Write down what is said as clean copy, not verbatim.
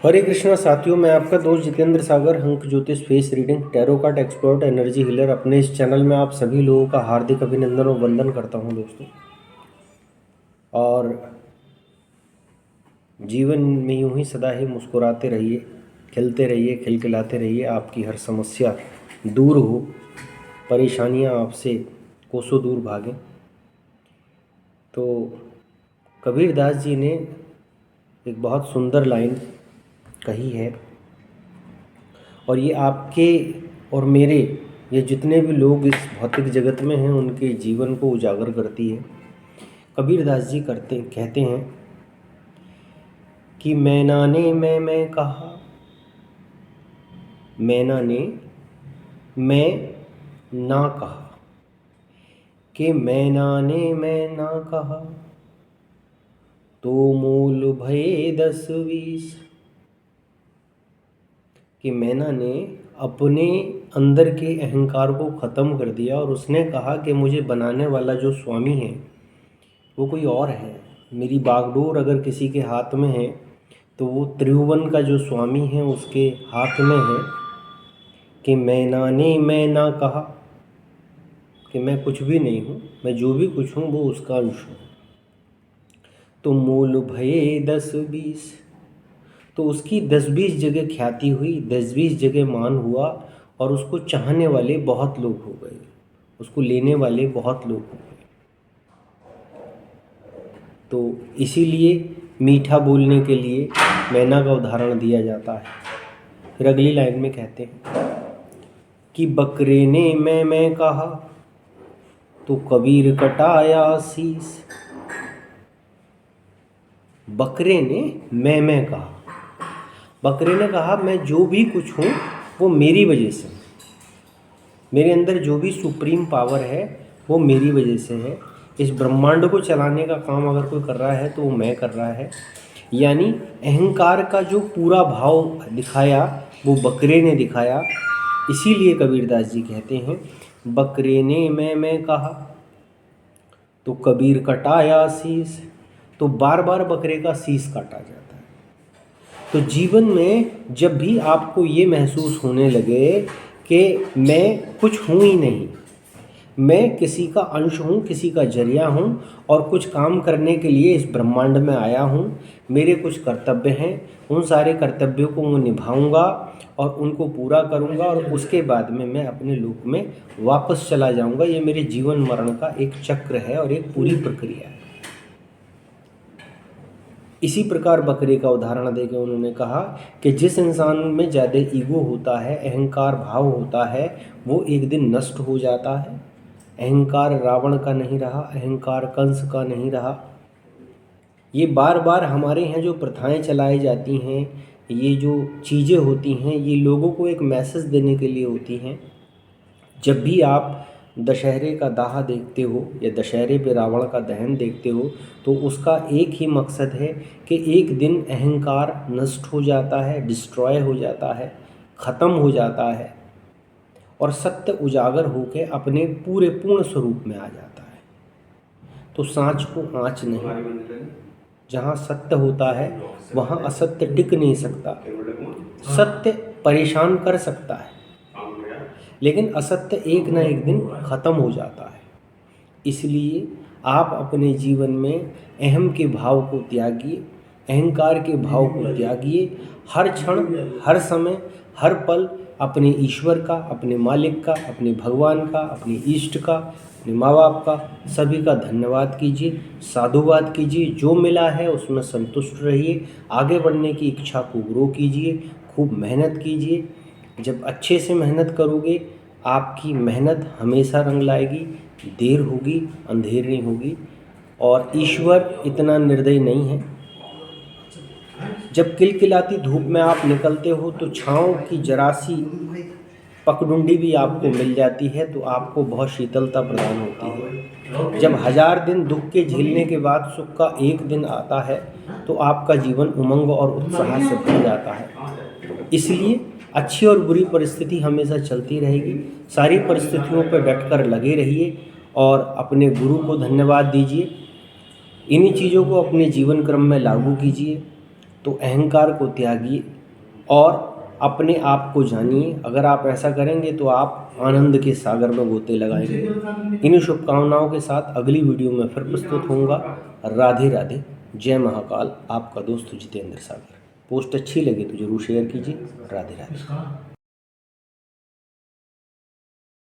हरे कृष्णा साथियों, मैं आपका दोस्त जितेंद्र सागर, अंक ज्योतिष face reading tarot card expert energy healer, अपने इस चैनल में आप सभी लोगों का हार्दिक अभिनंदन और वंदन करता हूं दोस्तों। और जीवन में यूं ही सदा ही मुस्कुराते रहिए, खिलते रहिए, खिलखिलाते रहिए। आपकी हर समस्या दूर हो, परेशानियां आपसे कोसों दूर भागें। तो कबीर दास जी ने एक बहुत सुंदर लाइन कही है, और ये आपके और मेरे, ये जितने भी लोग इस भौतिक जगत में हैं उनके जीवन को उजागर करती है। कबीर दास जी कहते हैं कि मैना ने मैं कहा, मैना ने मैं ना कहा, कि मैना ने मैं ना कहा, तो मूल भये 10-20। कि मैना ने अपने अंदर के अहंकार को ख़त्म कर दिया और उसने कहा कि मुझे बनाने वाला जो स्वामी है वो कोई और है। मेरी बागडोर अगर किसी के हाथ में है तो वो त्रिभुवन का जो स्वामी है उसके हाथ में है। कि मैना ने मैं ना कहा, कि मैं कुछ भी नहीं हूँ, मैं जो भी कुछ हूँ वो उसका अंश हूँ। तो मूल भये 10-20, तो उसकी 10-20 जगह ख्याति हुई, 10-20 जगह मान हुआ, और उसको चाहने वाले बहुत लोग हो गए, उसको लेने वाले बहुत लोग हो गए। तो इसीलिए मीठा बोलने के लिए मैना का उदाहरण दिया जाता है। फिर अगली लाइन में कहते हैं कि बकरे ने मैं कहा, तो कबीर कटाया शीस। बकरे ने मैं कहा, बकरे ने कहा मैं जो भी कुछ हूँ वो मेरी वजह से, मेरे अंदर जो भी सुप्रीम पावर है वो मेरी वजह से है। इस ब्रह्मांड को चलाने का काम अगर कोई कर रहा है तो वो मैं कर रहा है। यानी अहंकार का जो पूरा भाव दिखाया वो बकरे ने दिखाया। इसीलिए कबीरदास जी कहते हैं बकरे ने मैं कहा, तो कबीर कटाया शीस। तो बार बार बकरे का शीस काटा जाता है। तो जीवन में जब भी आपको ये महसूस होने लगे कि मैं कुछ हूँ ही नहीं, मैं किसी का अंश हूँ, किसी का जरिया हूँ, और कुछ काम करने के लिए इस ब्रह्मांड में आया हूँ, मेरे कुछ कर्तव्य हैं, उन सारे कर्तव्यों को मैं निभाऊंगा और उनको पूरा करूंगा, और उसके बाद में मैं अपने लोक में वापस चला जाऊंगा। ये मेरे जीवन मरण का एक चक्र है और एक पूरी प्रक्रिया है। इसी प्रकार बकरे का उदाहरण देकर उन्होंने कहा कि जिस इंसान में ज़्यादा ईगो होता है, अहंकार भाव होता है, वो एक दिन नष्ट हो जाता है। अहंकार रावण का नहीं रहा, अहंकार कंस का नहीं रहा। ये बार बार हमारे यहाँ जो प्रथाएं चलाई जाती हैं, ये जो चीज़ें होती हैं, ये लोगों को एक मैसेज देने के लिए होती हैं। जब भी आप दशहरे का दाह देखते हो या दशहरे पे रावण का दहन देखते हो तो उसका एक ही मकसद है कि एक दिन अहंकार नष्ट हो जाता है, डिस्ट्रॉय हो जाता है, ख़त्म हो जाता है, और सत्य उजागर होकर अपने पूरे पूर्ण स्वरूप में आ जाता है। तो सांच को आँच नहीं, जहाँ सत्य होता है वहाँ असत्य टिक नहीं सकता। सत्य परेशान कर सकता है लेकिन असत्य एक ना एक दिन ख़त्म हो जाता है। इसलिए आप अपने जीवन में अहम के भाव को त्यागिए, अहंकार के भाव को त्यागिए। हर क्षण, हर समय, हर पल अपने ईश्वर का, अपने मालिक का, अपने भगवान का, अपने इष्ट का, अपने माँ बाप का, सभी का धन्यवाद कीजिए, साधुवाद कीजिए। जो मिला है उसमें संतुष्ट रहिए, आगे बढ़ने की इच्छा को ग्रो कीजिए, खूब मेहनत कीजिए। जब अच्छे से मेहनत करोगे आपकी मेहनत हमेशा रंग लाएगी। देर होगी अंधेर नहीं होगी। और ईश्वर इतना निर्दयी नहीं है। जब किलकिलाती धूप में आप निकलते हो तो छाँव की जरासी पगडुंडी भी आपको मिल जाती है, तो आपको बहुत शीतलता प्रदान होती है। जब 1000 दिन दुख के झेलने के बाद सुख का एक दिन आता है तो आपका जीवन उमंग और उत्साह से भर जाता है। इसलिए अच्छी और बुरी परिस्थिति हमेशा चलती रहेगी। सारी परिस्थितियों पर डटकर लगे रहिए और अपने गुरु को धन्यवाद दीजिए। इन्हीं चीज़ों को अपने जीवन क्रम में लागू कीजिए तो अहंकार को त्यागिए और अपने आप को जानिए। अगर आप ऐसा करेंगे तो आप आनंद के सागर में गोते लगाएंगे। इन्हीं शुभकामनाओं के साथ अगली वीडियो में फिर प्रस्तुत होऊंगा। राधे राधे, जय महाकाल। आपका दोस्त जितेंद्र सागर। पोस्ट अच्छी लगी तो जरूर शेयर कीजिए। राधे राधे।